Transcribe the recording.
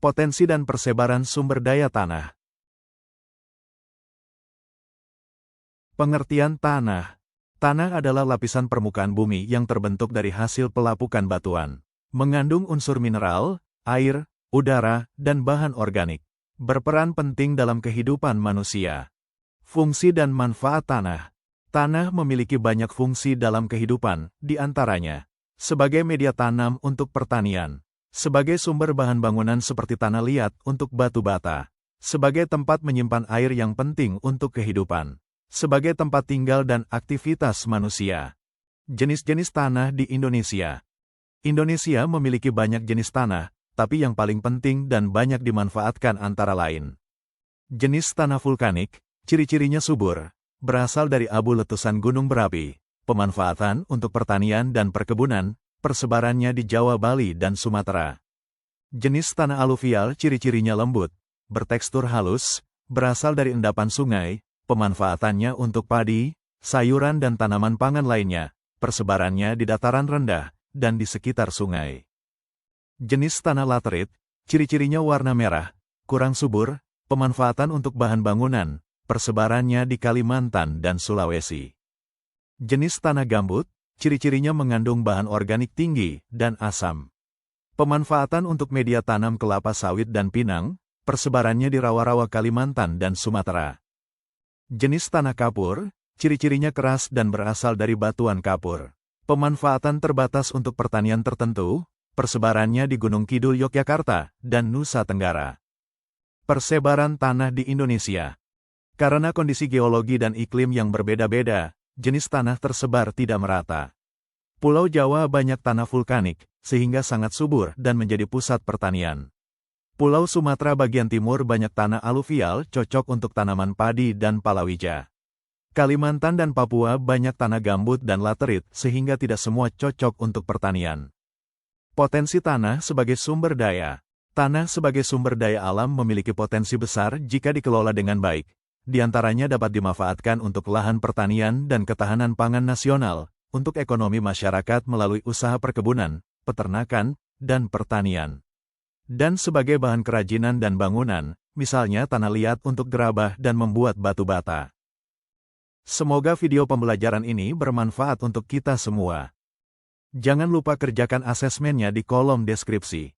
Potensi dan persebaran sumber daya tanah. Pengertian tanah. Tanah adalah lapisan permukaan bumi yang terbentuk dari hasil pelapukan batuan. Mengandung unsur mineral, air, udara, dan bahan organik. Berperan penting dalam kehidupan manusia. Fungsi dan manfaat tanah. Tanah memiliki banyak fungsi dalam kehidupan, di antaranya sebagai media tanam untuk pertanian, sebagai sumber bahan bangunan seperti tanah liat untuk batu bata, sebagai tempat menyimpan air yang penting untuk kehidupan, sebagai tempat tinggal dan aktivitas manusia. Jenis-jenis tanah di Indonesia. Indonesia memiliki banyak jenis tanah, tapi yang paling penting dan banyak dimanfaatkan antara lain. Jenis tanah vulkanik, ciri-cirinya subur, berasal dari abu letusan gunung berapi, pemanfaatan untuk pertanian dan perkebunan, persebarannya di Jawa, Bali, dan Sumatera. Jenis tanah aluvial ciri-cirinya lembut, bertekstur halus, berasal dari endapan sungai, pemanfaatannya untuk padi, sayuran dan tanaman pangan lainnya, persebarannya di dataran rendah, dan di sekitar sungai. Jenis tanah laterit, ciri-cirinya warna merah, kurang subur, pemanfaatan untuk bahan bangunan, persebarannya di Kalimantan dan Sulawesi. Jenis tanah gambut, ciri-cirinya mengandung bahan organik tinggi dan asam. Pemanfaatan untuk media tanam kelapa sawit dan pinang, persebarannya di rawa-rawa Kalimantan dan Sumatera. Jenis tanah kapur, ciri-cirinya keras dan berasal dari batuan kapur. Pemanfaatan terbatas untuk pertanian tertentu, persebarannya di Gunung Kidul Yogyakarta dan Nusa Tenggara. Persebaran tanah di Indonesia. Karena kondisi geologi dan iklim yang berbeda-beda, jenis tanah tersebar tidak merata. Pulau Jawa banyak tanah vulkanik, sehingga sangat subur dan menjadi pusat pertanian. Pulau Sumatera bagian timur banyak tanah aluvial cocok untuk tanaman padi dan palawija. Kalimantan dan Papua banyak tanah gambut dan laterit sehingga tidak semua cocok untuk pertanian. Potensi tanah sebagai sumber daya. Tanah sebagai sumber daya alam memiliki potensi besar jika dikelola dengan baik. Di antaranya dapat dimanfaatkan untuk lahan pertanian dan ketahanan pangan nasional, untuk ekonomi masyarakat melalui usaha perkebunan, peternakan, dan pertanian. Dan sebagai bahan kerajinan dan bangunan, misalnya tanah liat untuk gerabah dan membuat batu bata. Semoga video pembelajaran ini bermanfaat untuk kita semua. Jangan lupa kerjakan asesmennya di kolom deskripsi.